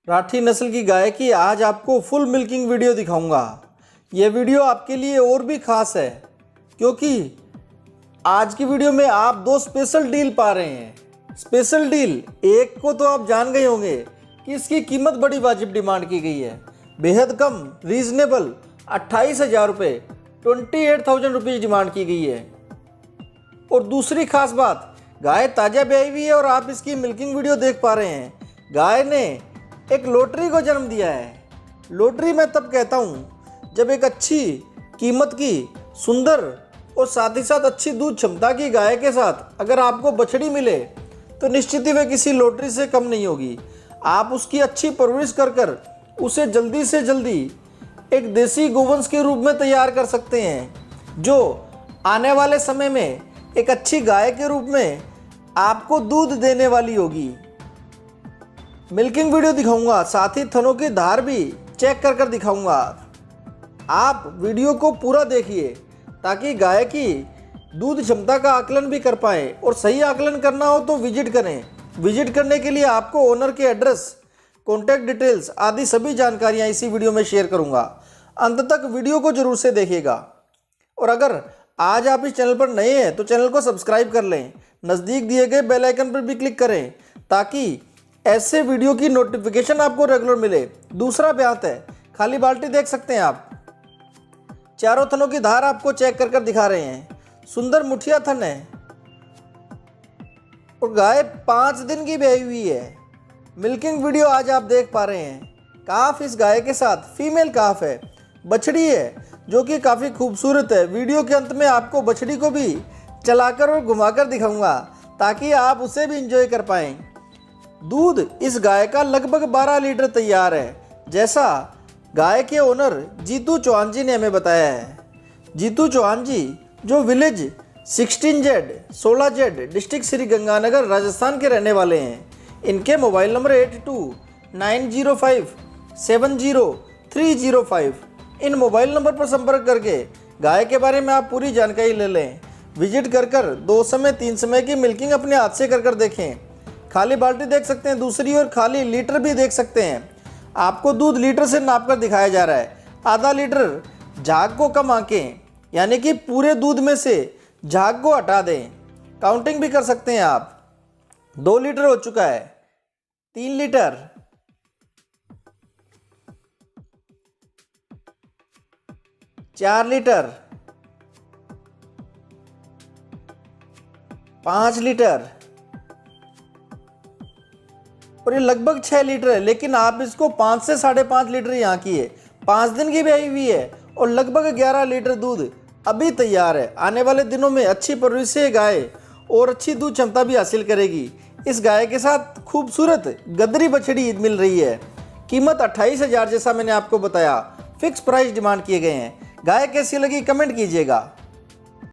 राठी नस्ल की गाय की आज आपको फुल मिल्किंग वीडियो दिखाऊंगा। यह वीडियो आपके लिए और भी खास है क्योंकि आज की वीडियो में आप दो स्पेशल डील पा रहे हैं। स्पेशल डील एक को तो आप जान गए होंगे कि इसकी कीमत बड़ी वाजिब डिमांड की गई है, बेहद कम रीजनेबल 28,000 रुपये 28,000 रुपीज़ डिमांड की गई है। और दूसरी खास बात, गाय ताज़ा ब्याई हुई है और आप इसकी मिल्किंग वीडियो देख पा रहे हैं। गाय ने एक लॉटरी को जन्म दिया है। लॉटरी मैं तब कहता हूँ जब एक अच्छी कीमत की, सुंदर और साथ ही साथ अच्छी दूध क्षमता की गाय के साथ अगर आपको बछड़ी मिले तो निश्चित ही वह किसी लॉटरी से कम नहीं होगी। आप उसकी अच्छी परवरिश कर उसे जल्दी से जल्दी एक देसी गोवंश के रूप में तैयार कर सकते हैं जो आने वाले समय में एक अच्छी गाय के रूप में आपको दूध देने वाली होगी। मिल्किंग वीडियो दिखाऊंगा, साथ ही थनों की धार भी चेक कर दिखाऊंगा। आप वीडियो को पूरा देखिए ताकि गाय की दूध क्षमता का आकलन भी कर पाएँ और सही आकलन करना हो तो विजिट करें। विजिट करने के लिए आपको ओनर के एड्रेस, कॉन्टैक्ट डिटेल्स आदि सभी जानकारियां इसी वीडियो में शेयर करूंगा। अंत तक वीडियो को जरूर से देखिएगा। और अगर आज आप इस चैनल पर नए हैं तो चैनल को सब्सक्राइब कर लें, नज़दीक दिए गए बेल आइकन पर भी क्लिक करें ताकि ऐसे वीडियो की नोटिफिकेशन आपको रेगुलर मिले। दूसरा ब्यात है, खाली बाल्टी देख सकते हैं आप, चारों थनों की धार आपको चेक कर दिखा रहे हैं। सुंदर मुठिया थन है और गाय 5 दिन की ब्याई हुई है। मिल्किंग वीडियो आज आप देख पा रहे हैं। काफ इस गाय के साथ फीमेल काफ है, बछड़ी है जो कि काफ़ी खूबसूरत है। वीडियो के अंत में आपको बछड़ी को भी चलाकर और घुमाकर दिखाऊंगा ताकि आप उसे भी इंजॉय कर पाएँ। दूध इस गाय का लगभग 12 लीटर तैयार है, जैसा गाय के ओनर जीतू चौहान जी ने हमें बताया है। जीतू चौहान जी जो village 16Z 16Z district Shri Ganganagar Rajasthan के रहने वाले हैं। इनके मोबाइल नंबर 8290570305। इन मोबाइल नंबर पर संपर्क करके गाय के बारे में आप पूरी जानकारी ले लें। विजिट कर 2 समय 3 समय की मिल्किंग अपने हाथ से कर देखें। खाली बाल्टी देख सकते हैं, दूसरी ओर खाली लीटर भी देख सकते हैं। आपको दूध लीटर से नाप कर दिखाया जा रहा है। आधा लीटर झाग को कम आंकें, यानी कि पूरे दूध में से झाग को हटा दें। काउंटिंग भी कर सकते हैं आप। 2 लीटर हो चुका है, 3 लीटर, 4 लीटर, 5 लीटर और ये लगभग 6 लीटर है, लेकिन आप इसको 5 से 5.5 लीटर यहाँ की है। 5 दिन की ब्याई हुई है और लगभग 11 लीटर दूध अभी तैयार है। आने वाले दिनों में अच्छी परवरिश से गाय और अच्छी दूध क्षमता भी हासिल करेगी। इस गाय के साथ खूबसूरत गदरी बछड़ी मिल रही है। कीमत 28,000 जैसा मैंने आपको बताया, फिक्स प्राइस डिमांड किए गए हैं। गाय कैसी लगी कमेंट कीजिएगा।